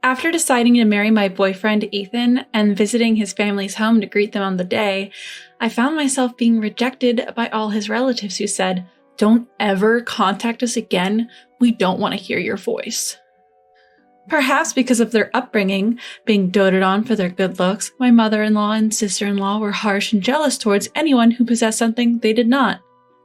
After deciding to marry my boyfriend, Ethan, and visiting his family's home to greet them on the day, I found myself being rejected by all his relatives who said, "Don't ever contact us again. We don't want to hear your voice." Perhaps because of their upbringing, being doted on for their good looks, my mother-in-law and sister-in-law were harsh and jealous towards anyone who possessed something they did not.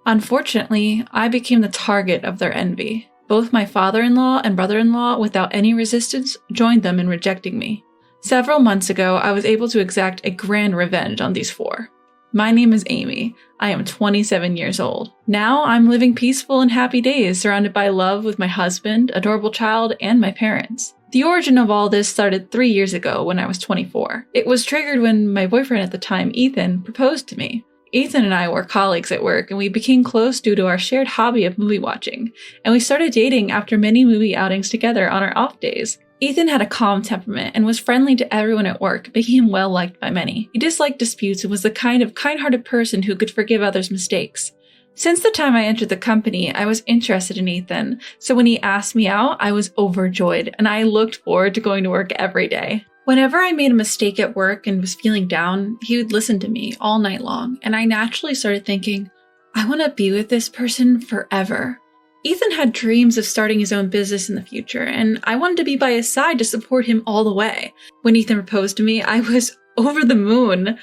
Unfortunately, I became the target of their envy. Both my father-in-law and brother-in-law, without any resistance, joined them in rejecting me. Several months ago, I was able to exact a grand revenge on these four. My name is Amy. I am 27 years old. Now I'm living peaceful and happy days surrounded by love with my husband, adorable child, and my parents. The origin of all this started 3 years ago when I was 24. It was triggered when my boyfriend at the time, Ethan, proposed to me. Ethan and I were colleagues at work, and we became close due to our shared hobby of movie watching, and we started dating after many movie outings together on our off days. Ethan had a calm temperament and was friendly to everyone at work, making him well liked by many. He disliked disputes and was the kind of kind-hearted person who could forgive others' mistakes. Since the time I entered the company, I was interested in Ethan, so when he asked me out, I was overjoyed, and I looked forward to going to work every day. Whenever I made a mistake at work and was feeling down, he would listen to me all night long, and I naturally started thinking, I want to be with this person forever. Ethan had dreams of starting his own business in the future, and I wanted to be by his side to support him all the way. When Ethan proposed to me, I was over the moon.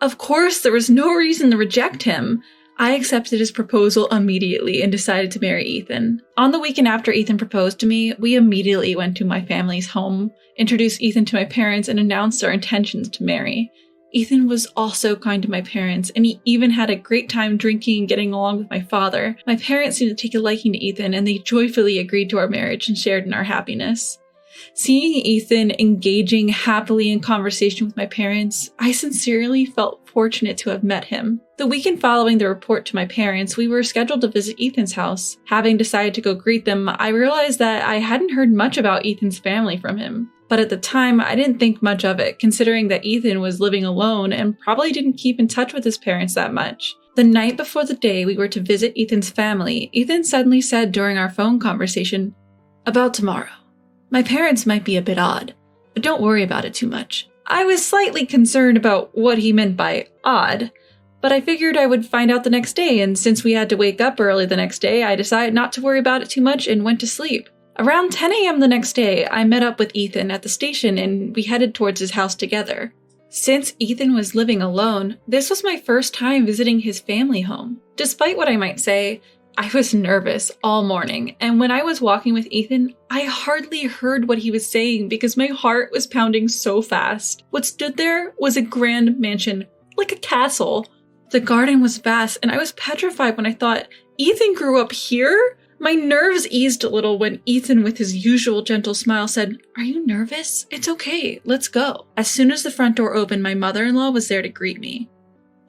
Of course, there was no reason to reject him. I accepted his proposal immediately and decided to marry Ethan. On the weekend after Ethan proposed to me, we immediately went to my family's home, introduced Ethan to my parents, and announced our intentions to marry. Ethan was also kind to my parents, and he even had a great time drinking and getting along with my father. My parents seemed to take a liking to Ethan, and they joyfully agreed to our marriage and shared in our happiness. Seeing Ethan engaging happily in conversation with my parents, I sincerely felt fortunate to have met him. The weekend following the report to my parents, we were scheduled to visit Ethan's house. Having decided to go greet them, I realized that I hadn't heard much about Ethan's family from him. But at the time, I didn't think much of it, considering that Ethan was living alone and probably didn't keep in touch with his parents that much. The night before the day we were to visit Ethan's family, Ethan suddenly said during our phone conversation, "About tomorrow. My parents might be a bit odd, but don't worry about it too much." I was slightly concerned about what he meant by odd, but I figured I would find out the next day, and since we had to wake up early the next day, I decided not to worry about it too much and went to sleep. Around 10 a.m. the next day, I met up with Ethan at the station and we headed towards his house together. Since Ethan was living alone, this was my first time visiting his family home. Despite what I might say, I was nervous all morning, and when I was walking with Ethan, I hardly heard what he was saying because my heart was pounding so fast. What stood there was a grand mansion, like a castle. The garden was vast, and I was petrified when I thought, Ethan grew up here? My nerves eased a little when Ethan, with his usual gentle smile, said, "Are you nervous? It's okay, let's go." As soon as the front door opened, my mother-in-law was there to greet me.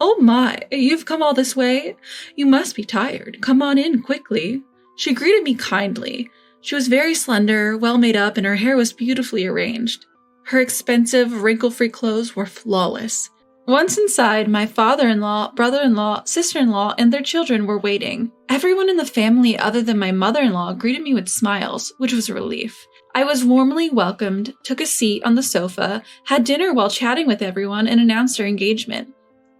"Oh my, you've come all this way? You must be tired. Come on in quickly." She greeted me kindly. She was very slender, well made up, and her hair was beautifully arranged. Her expensive, wrinkle-free clothes were flawless. Once inside, my father-in-law, brother-in-law, sister-in-law, and their children were waiting. Everyone in the family other than my mother-in-law greeted me with smiles, which was a relief. I was warmly welcomed, took a seat on the sofa, had dinner while chatting with everyone, and announced our engagement.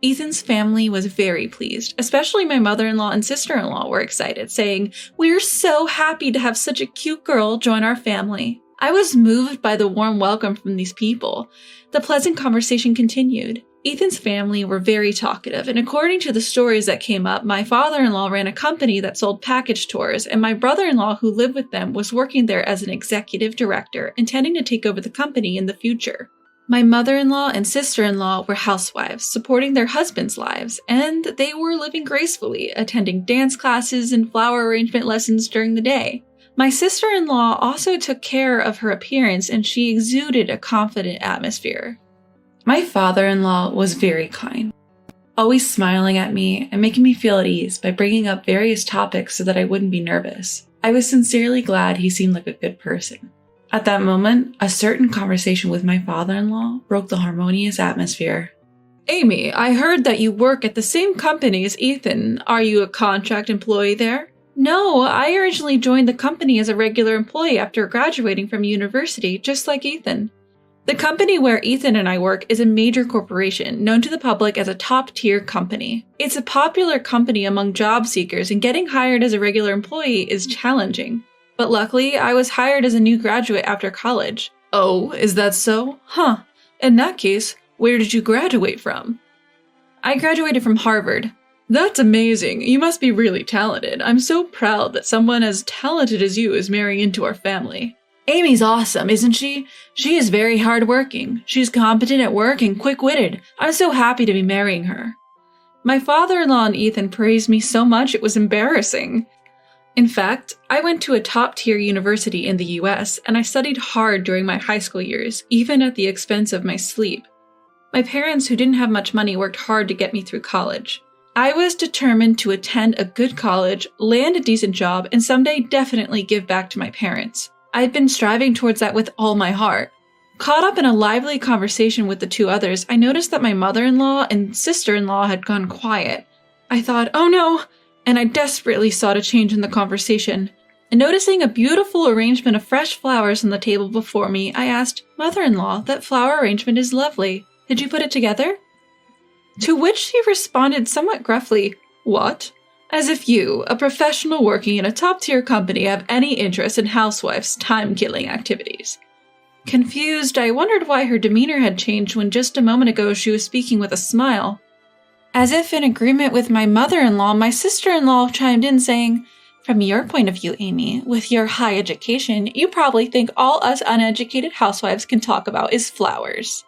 Ethan's family was very pleased, especially my mother-in-law and sister-in-law were excited, saying, "We're so happy to have such a cute girl join our family." I was moved by the warm welcome from these people. The pleasant conversation continued. Ethan's family were very talkative, and according to the stories that came up, my father-in-law ran a company that sold package tours, and my brother-in-law who lived with them was working there as an executive director, intending to take over the company in the future. My mother-in-law and sister-in-law were housewives, supporting their husbands' lives, and they were living gracefully, attending dance classes and flower arrangement lessons during the day. My sister-in-law also took care of her appearance, and she exuded a confident atmosphere. My father-in-law was very kind, always smiling at me and making me feel at ease by bringing up various topics so that I wouldn't be nervous. I was sincerely glad he seemed like a good person. At that moment, a certain conversation with my father-in-law broke the harmonious atmosphere. "Amy, I heard that you work at the same company as Ethan. Are you a contract employee there?" No, I originally joined the company as a regular employee after graduating from university, just like Ethan. The company where Ethan and I work is a major corporation, known to the public as a top-tier company. It's a popular company among job seekers, and getting hired as a regular employee is challenging. But luckily, I was hired as a new graduate after college. Oh, is that so? Huh. In that case, where did you graduate from? I graduated from Harvard. That's amazing. You must be really talented. I'm so proud that someone as talented as you is marrying into our family. Amy's awesome, isn't she? She is very hardworking. She's competent at work and quick-witted. I'm so happy to be marrying her. My father-in-law and Ethan praised me so much it was embarrassing. In fact, I went to a top-tier university in the US, and I studied hard during my high school years, even at the expense of my sleep. My parents, who didn't have much money, worked hard to get me through college. I was determined to attend a good college, land a decent job, and someday definitely give back to my parents. I'd been striving towards that with all my heart. Caught up in a lively conversation with the two others, I noticed that my mother-in-law and sister-in-law had gone quiet. I thought, oh no, and I desperately sought a change in the conversation. And noticing a beautiful arrangement of fresh flowers on the table before me, I asked, Mother-in-law, that flower arrangement is lovely. Did you put it together? To which she responded somewhat gruffly, What? As if you, a professional working in a top-tier company, have any interest in housewives' time-killing activities. Confused, I wondered why her demeanor had changed when just a moment ago she was speaking with a smile. As if in agreement with my mother-in-law, my sister-in-law chimed in saying, From your point of view, Amy, with your high education, you probably think all us uneducated housewives can talk about is flowers.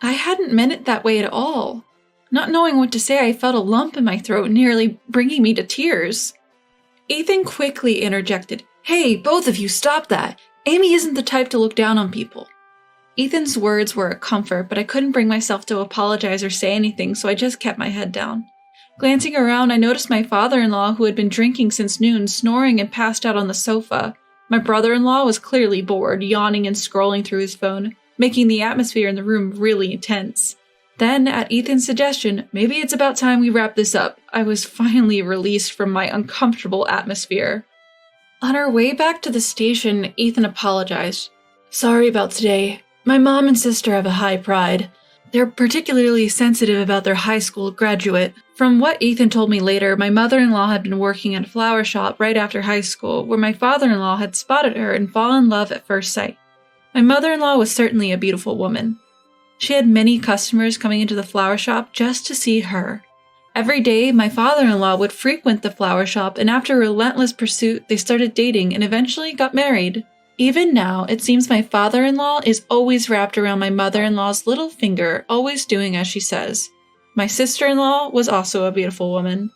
I hadn't meant it that way at all. Not knowing what to say, I felt a lump in my throat, nearly bringing me to tears. Ethan quickly interjected, Hey, both of you, stop that. Amy isn't the type to look down on people. Ethan's words were a comfort, but I couldn't bring myself to apologize or say anything, so I just kept my head down. Glancing around, I noticed my father-in-law, who had been drinking since noon, snoring and passed out on the sofa. My brother-in-law was clearly bored, yawning and scrolling through his phone, making the atmosphere in the room really tense. Then, at Ethan's suggestion, maybe it's about time we wrap this up, I was finally released from my uncomfortable atmosphere. On our way back to the station, Ethan apologized. Sorry about today. My mom and sister have a high pride. They're particularly sensitive about their high school graduate. From what Ethan told me later, my mother-in-law had been working at a flower shop right after high school, where my father-in-law had spotted her and fallen in love at first sight. My mother-in-law was certainly a beautiful woman. She had many customers coming into the flower shop just to see her. Every day, my father-in-law would frequent the flower shop, and after relentless pursuit, they started dating and eventually got married. Even now, it seems my father-in-law is always wrapped around my mother-in-law's little finger, always doing as she says. My sister-in-law was also a beautiful woman.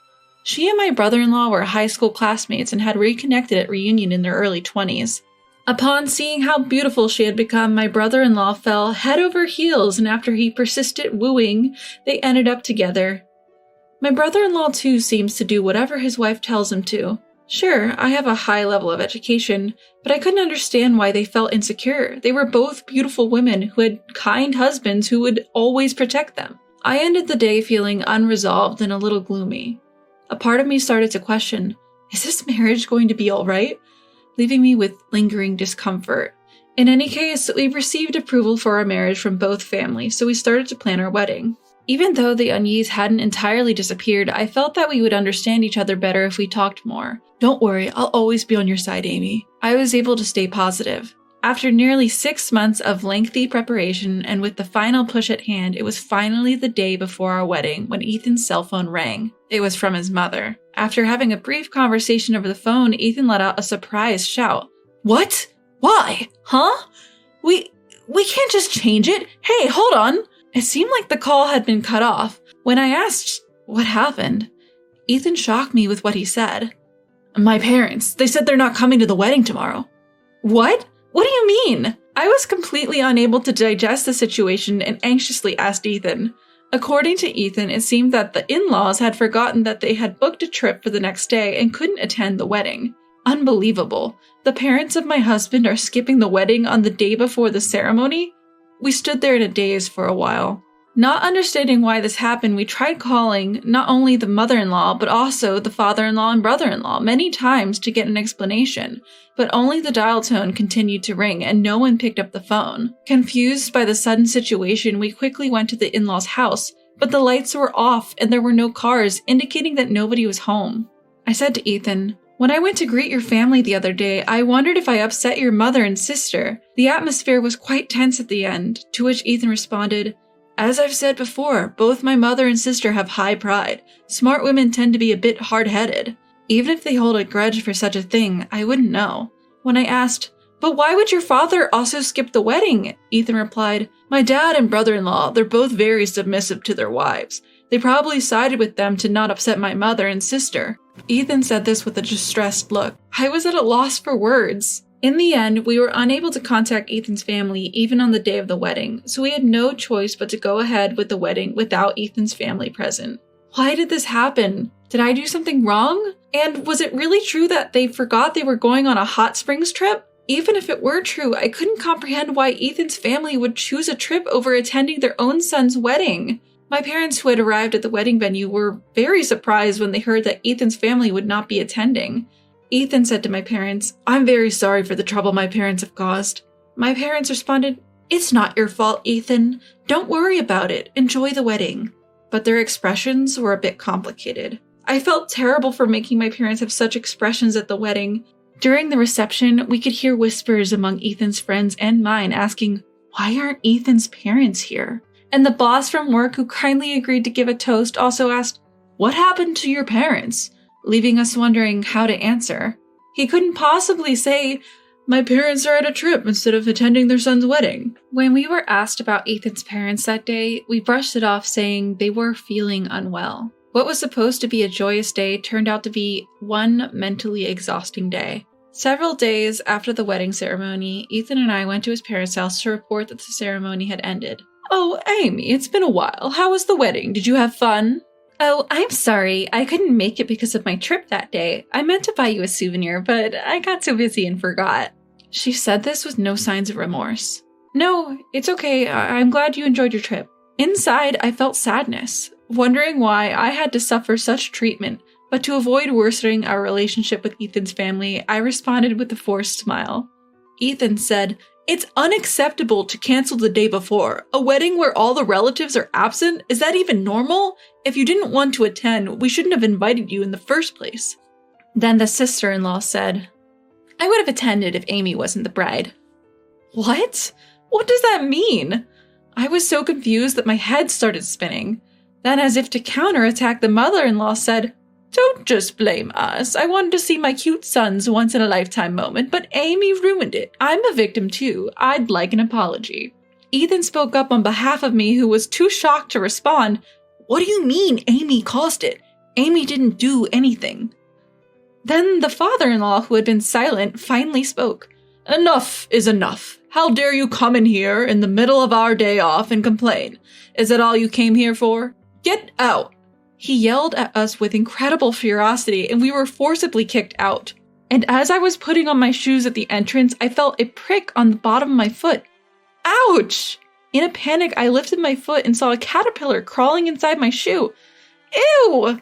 She and my brother-in-law were high school classmates and had reconnected at reunion in their early 20s. Upon seeing how beautiful she had become, my brother-in-law fell head over heels, and after he persisted wooing, they ended up together. My brother-in-law too seems to do whatever his wife tells him to. Sure, I have a high level of education, but I couldn't understand why they felt insecure. They were both beautiful women who had kind husbands who would always protect them. I ended the day feeling unresolved and a little gloomy. A part of me started to question, is this marriage going to be all right? Leaving me with lingering discomfort. In any case, we received approval for our marriage from both families, so we started to plan our wedding. Even though the unease hadn't entirely disappeared, I felt that we would understand each other better if we talked more. Don't worry, I'll always be on your side, Amy. I was able to stay positive. After nearly 6 months of lengthy preparation and with the final push at hand, it was finally the day before our wedding when Ethan's cell phone rang. It was from his mother. After having a brief conversation over the phone, Ethan let out a surprised shout. What? Why? Huh? We can't just change it. Hey, hold on. It seemed like the call had been cut off. When I asked what happened, Ethan shocked me with what he said. My parents, they said they're not coming to the wedding tomorrow. What? What do you mean? I was completely unable to digest the situation and anxiously asked Ethan. According to Ethan, it seemed that the in-laws had forgotten that they had booked a trip for the next day and couldn't attend the wedding. Unbelievable. The parents of my husband are skipping the wedding on the day before the ceremony? We stood there in a daze for a while. Not understanding why this happened, we tried calling not only the mother-in-law, but also the father-in-law and brother-in-law many times to get an explanation, but only the dial tone continued to ring and no one picked up the phone. Confused by the sudden situation, we quickly went to the in-laws' house, but the lights were off and there were no cars, indicating that nobody was home. I said to Ethan, "When I went to greet your family the other day, I wondered if I upset your mother and sister." The atmosphere was quite tense at the end, to which Ethan responded, "As I've said before, both my mother and sister have high pride. Smart women tend to be a bit hard-headed. Even if they hold a grudge for such a thing, I wouldn't know." When I asked, "But why would your father also skip the wedding?" Ethan replied, "My dad and brother-in-law, they're both very submissive to their wives. They probably sided with them to not upset my mother and sister." Ethan said this with a distressed look. I was at a loss for words. In the end, we were unable to contact Ethan's family even on the day of the wedding, so we had no choice but to go ahead with the wedding without Ethan's family present. Why did this happen? Did I do something wrong? And was it really true that they forgot they were going on a hot springs trip? Even if it were true, I couldn't comprehend why Ethan's family would choose a trip over attending their own son's wedding. My parents, who had arrived at the wedding venue, were very surprised when they heard that Ethan's family would not be attending. Ethan said to my parents, "I'm very sorry for the trouble my parents have caused." My parents responded, "It's not your fault, Ethan. Don't worry about it. Enjoy the wedding." But their expressions were a bit complicated. I felt terrible for making my parents have such expressions at the wedding. During the reception, we could hear whispers among Ethan's friends and mine asking, "Why aren't Ethan's parents here?" And the boss from work, who kindly agreed to give a toast, also asked, "What happened to your parents?" leaving us wondering how to answer. He couldn't possibly say, "My parents are at a trip instead of attending their son's wedding." When we were asked about Ethan's parents that day, we brushed it off saying they were feeling unwell. What was supposed to be a joyous day turned out to be one mentally exhausting day. Several days after the wedding ceremony, Ethan and I went to his parents' house to report that the ceremony had ended. "Oh, Amy, it's been a while. How was the wedding? Did you have fun?" "Oh, I'm sorry. I couldn't make it because of my trip that day. I meant to buy you a souvenir, but I got so busy and forgot." She said this with no signs of remorse. "No, it's okay. I'm glad you enjoyed your trip." Inside, I felt sadness, wondering why I had to suffer such treatment, but to avoid worsening our relationship with Ethan's family, I responded with a forced smile. Ethan said, "It's unacceptable to cancel the day before. A wedding where all the relatives are absent? Is that even normal? If you didn't want to attend, we shouldn't have invited you in the first place." Then the sister-in-law said, "I would have attended if Amy wasn't the bride." What? What does that mean? I was so confused that my head started spinning. Then, as if to counterattack, the mother-in-law said, "Don't just blame us. I wanted to see my cute son's once-in-a-lifetime moment, but Amy ruined it. I'm a victim too. I'd like an apology." Ethan spoke up on behalf of me, who was too shocked to respond. "What do you mean Amy caused it? Amy didn't do anything." Then the father-in-law, who had been silent, finally spoke. "Enough is enough. How dare you come in here in the middle of our day off and complain? Is that all you came here for? Get out!" He yelled at us with incredible ferocity, and we were forcibly kicked out. And as I was putting on my shoes at the entrance, I felt a prick on the bottom of my foot. Ouch! In a panic, I lifted my foot and saw a caterpillar crawling inside my shoe. Ew!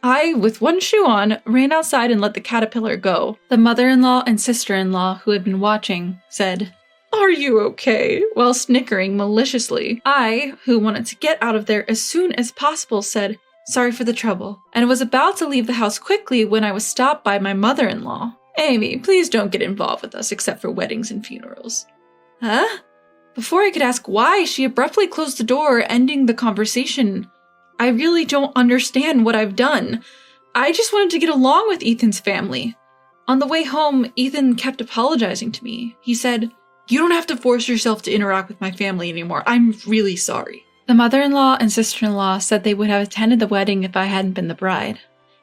I, with one shoe on, ran outside and let the caterpillar go. The mother-in-law and sister-in-law, who had been watching, said, "Are you okay?" while snickering maliciously. I, who wanted to get out of there as soon as possible, said, "Sorry for the trouble," and was about to leave the house quickly when I was stopped by my mother-in-law. "Amy, please don't get involved with us except for weddings and funerals." Huh? Before I could ask why, she abruptly closed the door, ending the conversation. I really don't understand what I've done. I just wanted to get along with Ethan's family. On the way home, Ethan kept apologizing to me. He said, "You don't have to force yourself to interact with my family anymore. I'm really sorry." The mother-in-law and sister-in-law said they would have attended the wedding if I hadn't been the bride.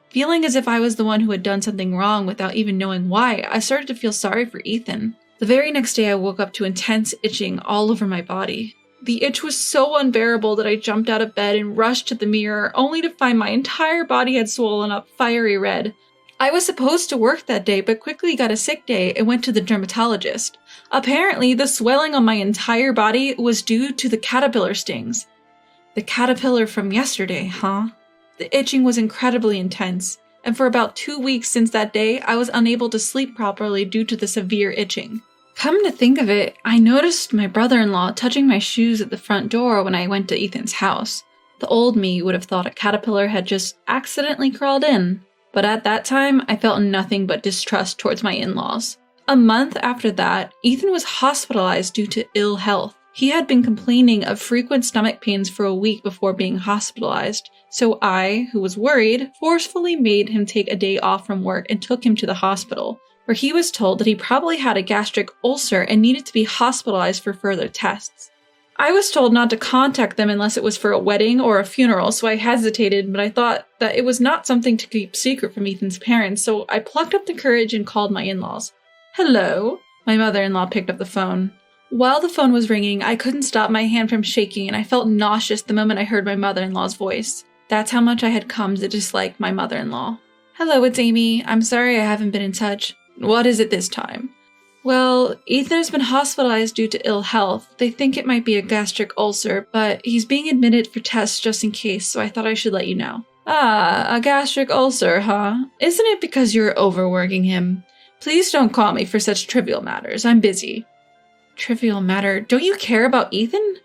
Feeling as if I was the one who had done something wrong without even knowing why, I started to feel sorry for Ethan. The very next day, I woke up to intense itching all over my body. The itch was so unbearable that I jumped out of bed and rushed to the mirror, only to find my entire body had swollen up fiery red. I was supposed to work that day, but quickly got a sick day and went to the dermatologist. Apparently, the swelling on my entire body was due to the caterpillar stings. The caterpillar from yesterday, huh? The itching was incredibly intense, and for about 2 weeks since that day, I was unable to sleep properly due to the severe itching. Come to think of it, I noticed my brother-in-law touching my shoes at the front door when I went to Ethan's house. The old me would have thought a caterpillar had just accidentally crawled in, but at that time, I felt nothing but distrust towards my in-laws. A month after that, Ethan was hospitalized due to ill health. He had been complaining of frequent stomach pains for a week before being hospitalized, so I, who was worried, forcefully made him take a day off from work and took him to the hospital, where he was told that he probably had a gastric ulcer and needed to be hospitalized for further tests. I was told not to contact them unless it was for a wedding or a funeral, so I hesitated, but I thought that it was not something to keep secret from Ethan's parents, so I plucked up the courage and called my in-laws. Hello? My mother-in-law picked up the phone. While the phone was ringing, I couldn't stop my hand from shaking, and I felt nauseous the moment I heard my mother-in-law's voice. That's how much I had come to dislike my mother-in-law. Hello, it's Amy. I'm sorry I haven't been in touch. What is it this time? Well, Ethan has been hospitalized due to ill health. They think it might be a gastric ulcer, but he's being admitted for tests just in case, so I thought I should let you know. Ah, a gastric ulcer, huh? Isn't it because you're overworking him? Please don't call me for such trivial matters. I'm busy. Trivial matter? Don't you care about Ethan?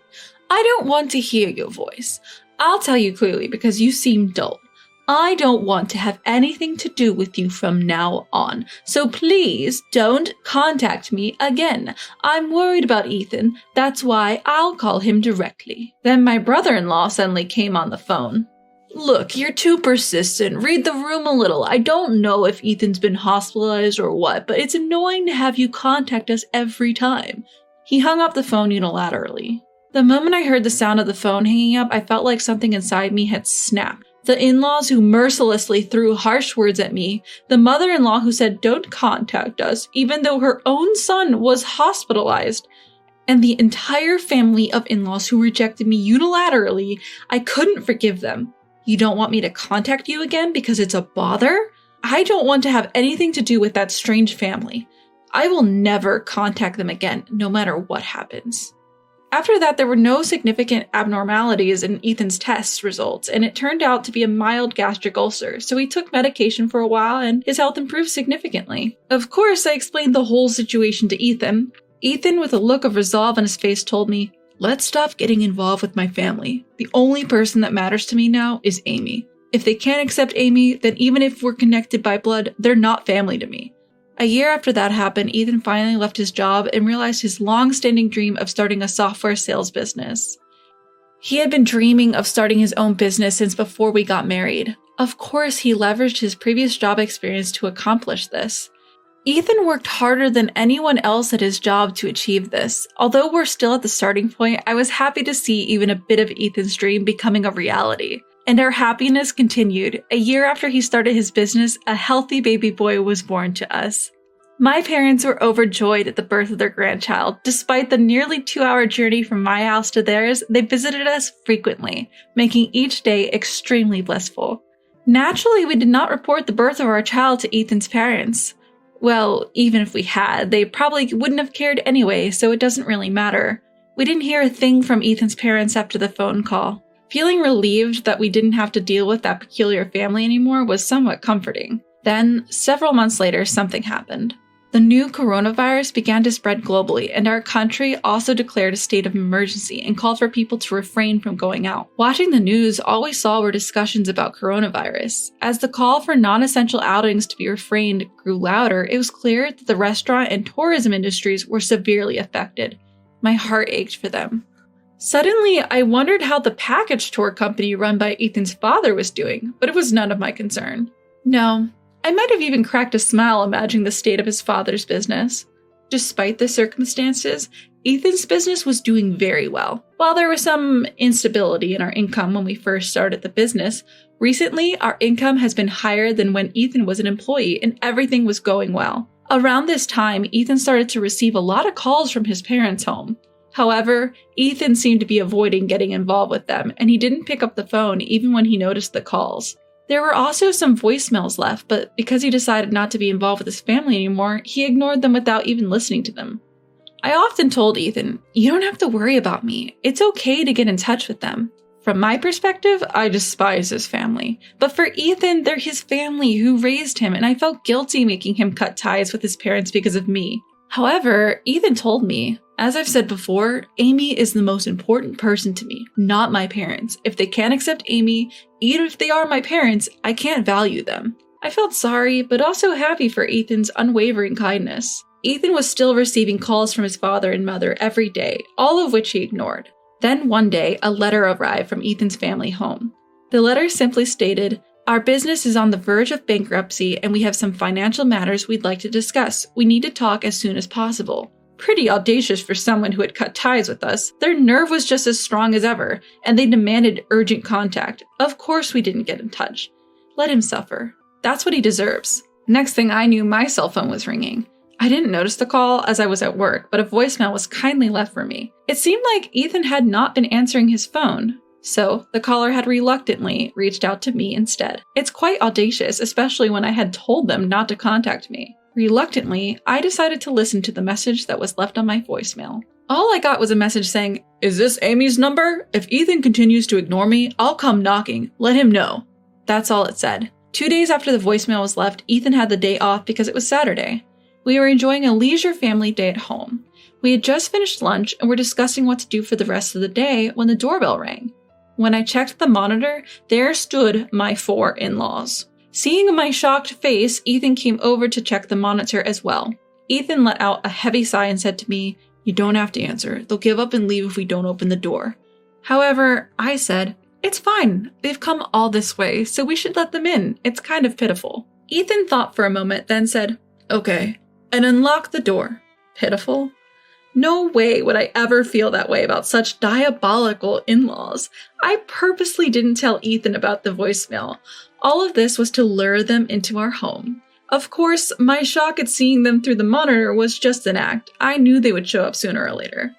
I don't want to hear your voice. I'll tell you clearly because you seem dull. I don't want to have anything to do with you from now on, so please don't contact me again. I'm worried about Ethan, that's why I'll call him directly. Then my brother-in-law suddenly came on the phone. Look, you're too persistent. Read the room a little. I don't know if Ethan's been hospitalized or what, but it's annoying to have you contact us every time. He hung up the phone unilaterally. The moment I heard the sound of the phone hanging up, I felt like something inside me had snapped. The in-laws who mercilessly threw harsh words at me, the mother-in-law who said don't contact us, even though her own son was hospitalized, and the entire family of in-laws who rejected me unilaterally, I couldn't forgive them. You don't want me to contact you again because it's a bother? I don't want to have anything to do with that strange family. I will never contact them again, no matter what happens. After that, there were no significant abnormalities in Ethan's test results, and it turned out to be a mild gastric ulcer, so he took medication for a while and his health improved significantly. Of course, I explained the whole situation to Ethan. Ethan, with a look of resolve on his face, told me, "Let's stop getting involved with my family. The only person that matters to me now is Amy. If they can't accept Amy, then even if we're connected by blood, they're not family to me." A year after that happened, Ethan finally left his job and realized his long-standing dream of starting a software sales business. He had been dreaming of starting his own business since before we got married. Of course, he leveraged his previous job experience to accomplish this. Ethan worked harder than anyone else at his job to achieve this. Although we're still at the starting point, I was happy to see even a bit of Ethan's dream becoming a reality. And our happiness continued. A year after he started his business, a healthy baby boy was born to us. My parents were overjoyed at the birth of their grandchild. Despite the nearly 2-hour journey from my house to theirs, they visited us frequently, making each day extremely blissful. Naturally, we did not report the birth of our child to Ethan's parents. Well, even if we had, they probably wouldn't have cared anyway, so it doesn't really matter. We didn't hear a thing from Ethan's parents after the phone call. Feeling relieved that we didn't have to deal with that peculiar family anymore was somewhat comforting. Then, several months later, something happened. The new coronavirus began to spread globally, and our country also declared a state of emergency and called for people to refrain from going out. Watching the news, all we saw were discussions about coronavirus. As the call for non-essential outings to be refrained grew louder, it was clear that the restaurant and tourism industries were severely affected. My heart ached for them. Suddenly, I wondered how the package tour company run by Ethan's father was doing, but it was none of my concern. No, I might have even cracked a smile imagining the state of his father's business. Despite the circumstances, Ethan's business was doing very well. While there was some instability in our income when we first started the business, recently our income has been higher than when Ethan was an employee and everything was going well. Around this time, Ethan started to receive a lot of calls from his parents' home. However, Ethan seemed to be avoiding getting involved with them, and he didn't pick up the phone even when he noticed the calls. There were also some voicemails left, but because he decided not to be involved with his family anymore, he ignored them without even listening to them. I often told Ethan, "You don't have to worry about me. It's okay to get in touch with them." From my perspective, I despise his family. But for Ethan, they're his family who raised him, and I felt guilty making him cut ties with his parents because of me. However, Ethan told me, as I've said before, Amy is the most important person to me, not my parents. If they can't accept Amy, even if they are my parents, I can't value them. I felt sorry, but also happy for Ethan's unwavering kindness. Ethan was still receiving calls from his father and mother every day, all of which he ignored. Then one day, a letter arrived from Ethan's family home. The letter simply stated, "Our business is on the verge of bankruptcy and we have some financial matters we'd like to discuss. We need to talk as soon as possible." Pretty audacious for someone who had cut ties with us. Their nerve was just as strong as ever, and they demanded urgent contact. Of course we didn't get in touch. Let him suffer. That's what he deserves. Next thing I knew, my cell phone was ringing. I didn't notice the call as I was at work, but a voicemail was kindly left for me. It seemed like Ethan had not been answering his phone, so the caller had reluctantly reached out to me instead. It's quite audacious, especially when I had told them not to contact me. Reluctantly, I decided to listen to the message that was left on my voicemail. All I got was a message saying, "Is this Amy's number? If Ethan continues to ignore me, I'll come knocking. Let him know." That's all it said. 2 days after the voicemail was left, Ethan had the day off because it was Saturday. We were enjoying a leisure family day at home. We had just finished lunch and were discussing what to do for the rest of the day when the doorbell rang. When I checked the monitor, there stood my 4 in-laws. Seeing my shocked face, Ethan came over to check the monitor as well. Ethan let out a heavy sigh and said to me, "You don't have to answer. They'll give up and leave if we don't open the door." However, I said, "It's fine. They've come all this way, so we should let them in. It's kind of pitiful." Ethan thought for a moment, then said, "Okay," and unlocked the door. Pitiful? No way would I ever feel that way about such diabolical in-laws. I purposely didn't tell Ethan about the voicemail. All of this was to lure them into our home. Of course, my shock at seeing them through the monitor was just an act. I knew they would show up sooner or later.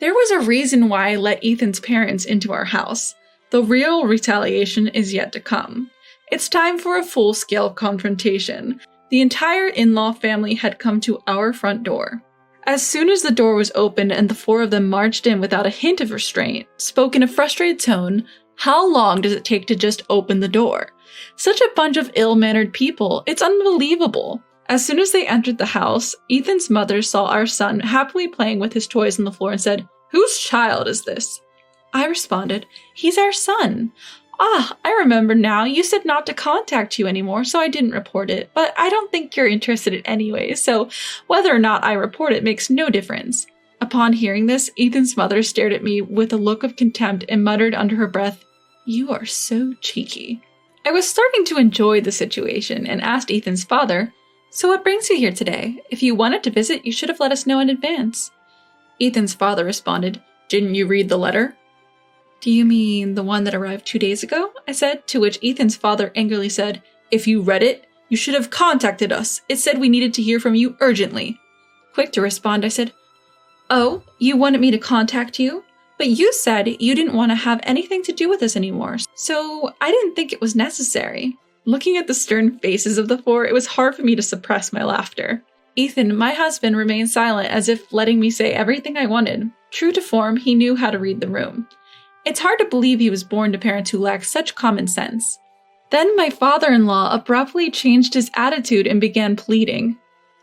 There was a reason why I let Ethan's parents into our house. The real retaliation is yet to come. It's time for a full-scale confrontation. The entire in-law family had come to our front door. As soon as the door was opened and the 4 of them marched in without a hint of restraint, spoke in a frustrated tone, "How long does it take to just open the door? Such a bunch of ill-mannered people, it's unbelievable." As soon as they entered the house, Ethan's mother saw our son happily playing with his toys on the floor and said, "Whose child is this?" I responded, "He's our son." "Ah, I remember now. You said not to contact you anymore, so I didn't report it. But I don't think you're interested in it anyway, so whether or not I report it makes no difference." Upon hearing this, Ethan's mother stared at me with a look of contempt and muttered under her breath, "You are so cheeky." I was starting to enjoy the situation and asked Ethan's father, "So what brings you here today? If you wanted to visit, you should have let us know in advance." Ethan's father responded, "Didn't you read the letter?" "Do you mean the one that arrived 2 days ago?" I said, to which Ethan's father angrily said, "If you read it, you should have contacted us. It said we needed to hear from you urgently." Quick to respond, I said, "Oh, you wanted me to contact you? But you said you didn't want to have anything to do with us anymore, so I didn't think it was necessary." Looking at the stern faces of the 4, it was hard for me to suppress my laughter. Ethan, my husband, remained silent as if letting me say everything I wanted. True to form, he knew how to read the room. It's hard to believe he was born to parents who lacked such common sense. Then my father-in-law abruptly changed his attitude and began pleading.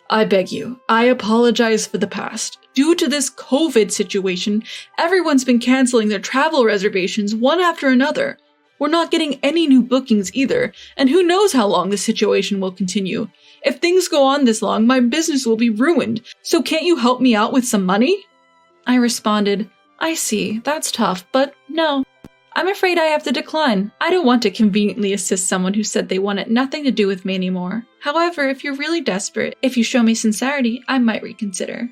"I beg you, I apologize for the past. Due to this COVID situation, everyone's been canceling their travel reservations one after another. We're not getting any new bookings either, and who knows how long this situation will continue. If things go on this long, my business will be ruined, so can't you help me out with some money?" I responded, "I see, that's tough, but no. I'm afraid I have to decline. I don't want to conveniently assist someone who said they wanted nothing to do with me anymore. However, if you're really desperate, if you show me sincerity, I might reconsider."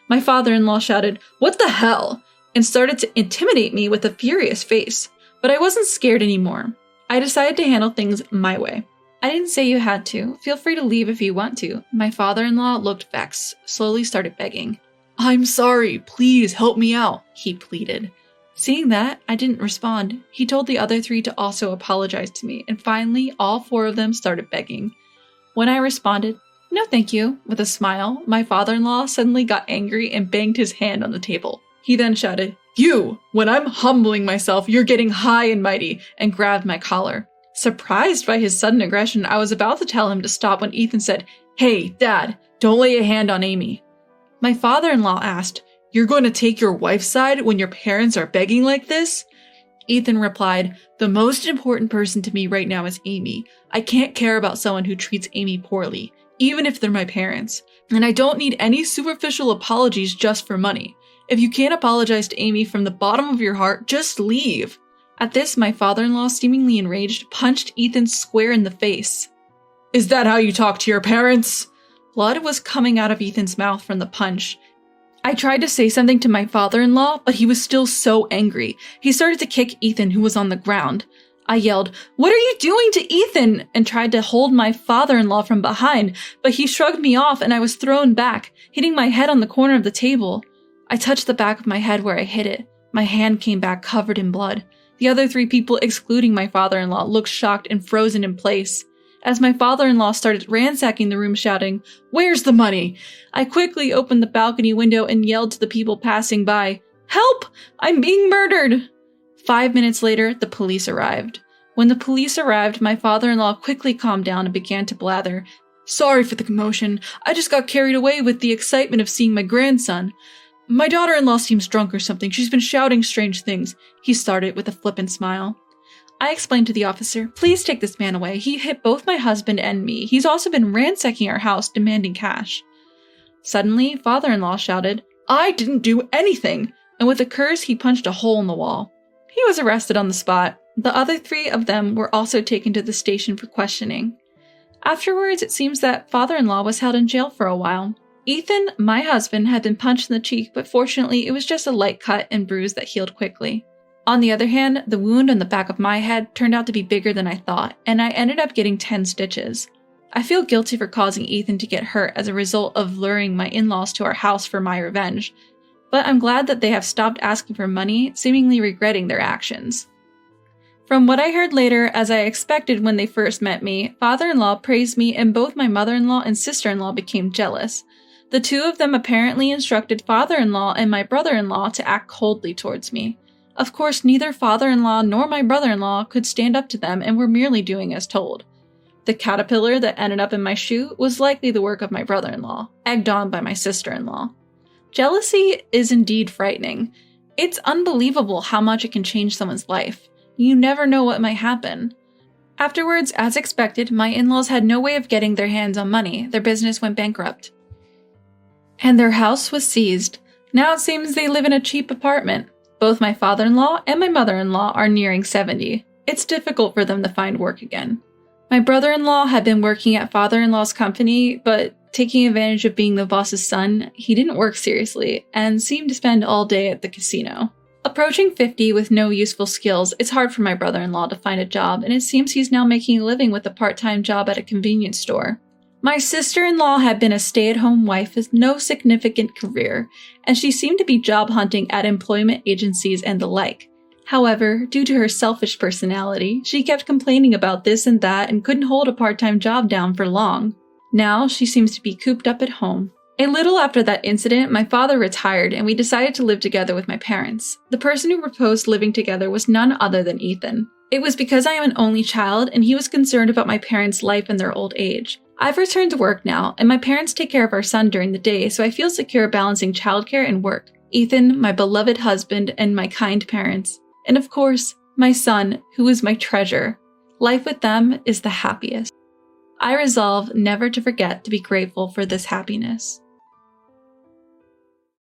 My father-in-law shouted, "What the hell?" and started to intimidate me with a furious face. But I wasn't scared anymore. I decided to handle things my way. "I didn't say you had to. Feel free to leave if you want to." My father-in-law looked vexed, slowly started begging. "I'm sorry, please help me out," he pleaded. Seeing that, I didn't respond. He told the other 3 to also apologize to me, and finally, all 4 of them started begging. When I responded, "No thank you," with a smile, my father-in-law suddenly got angry and banged his hand on the table. He then shouted, "You! When I'm humbling myself, you're getting high and mighty," and grabbed my collar. Surprised by his sudden aggression, I was about to tell him to stop when Ethan said, "Hey, Dad, don't lay a hand on Amy." My father-in-law asked, "You're going to take your wife's side when your parents are begging like this?" Ethan replied, "The most important person to me right now is Amy. I can't care about someone who treats Amy poorly, even if they're my parents. And I don't need any superficial apologies just for money. If you can't apologize to Amy from the bottom of your heart, just leave." At this, my father-in-law, seemingly enraged, punched Ethan square in the face. "Is that how you talk to your parents?" Blood was coming out of Ethan's mouth from the punch. I tried to say something to my father-in-law, but he was still so angry. He started to kick Ethan, who was on the ground. I yelled, "What are you doing to Ethan?" and tried to hold my father-in-law from behind, but he shrugged me off and I was thrown back, hitting my head on the corner of the table. I touched the back of my head where I hit it. My hand came back covered in blood. The other 3 people, excluding my father-in-law, looked shocked and frozen in place. As my father-in-law started ransacking the room shouting, "Where's the money?" I quickly opened the balcony window and yelled to the people passing by, "Help! I'm being murdered!" 5 minutes later, the police arrived. When the police arrived, my father-in-law quickly calmed down and began to blather, "Sorry for the commotion. I just got carried away with the excitement of seeing my grandson. My daughter-in-law seems drunk or something. She's been shouting strange things," he started with a flippant smile. I explained to the officer, "Please take this man away. He hit both my husband and me. He's also been ransacking our house, demanding cash." Suddenly, father-in-law shouted, "I didn't do anything!" And with a curse, he punched a hole in the wall. He was arrested on the spot. The other 3 of them were also taken to the station for questioning. Afterwards, it seems that father-in-law was held in jail for a while. Ethan, my husband, had been punched in the cheek, but fortunately, it was just a light cut and bruise that healed quickly. On the other hand, the wound on the back of my head turned out to be bigger than I thought, and I ended up getting 10 stitches. I feel guilty for causing Ethan to get hurt as a result of luring my in-laws to our house for my revenge, but I'm glad that they have stopped asking for money, seemingly regretting their actions. From what I heard later, as I expected when they first met me, father-in-law praised me and both my mother-in-law and sister-in-law became jealous. The 2 of them apparently instructed father-in-law and my brother-in-law to act coldly towards me. Of course, neither father-in-law nor my brother-in-law could stand up to them and were merely doing as told. The caterpillar that ended up in my shoe was likely the work of my brother-in-law, egged on by my sister-in-law. Jealousy is indeed frightening. It's unbelievable how much it can change someone's life. You never know what might happen. Afterwards, as expected, my in-laws had no way of getting their hands on money. Their business went bankrupt. And their house was seized. Now it seems they live in a cheap apartment. Both my father-in-law and my mother-in-law are nearing 70. It's difficult for them to find work again. My brother-in-law had been working at father-in-law's company, but taking advantage of being the boss's son, he didn't work seriously and seemed to spend all day at the casino. Approaching 50 with no useful skills, it's hard for my brother-in-law to find a job, and it seems he's now making a living with a part-time job at a convenience store. My sister-in-law had been a stay-at-home wife with no significant career, and she seemed to be job hunting at employment agencies and the like. However, due to her selfish personality, she kept complaining about this and that and couldn't hold a part-time job down for long. Now, she seems to be cooped up at home. A little after that incident, my father retired and we decided to live together with my parents. The person who proposed living together was none other than Ethan. It was because I am an only child and he was concerned about my parents' life in their old age. I've returned to work now, and my parents take care of our son during the day, so I feel secure balancing childcare and work. Ethan, my beloved husband, and my kind parents. And of course, my son, who is my treasure. Life with them is the happiest. I resolve never to forget to be grateful for this happiness.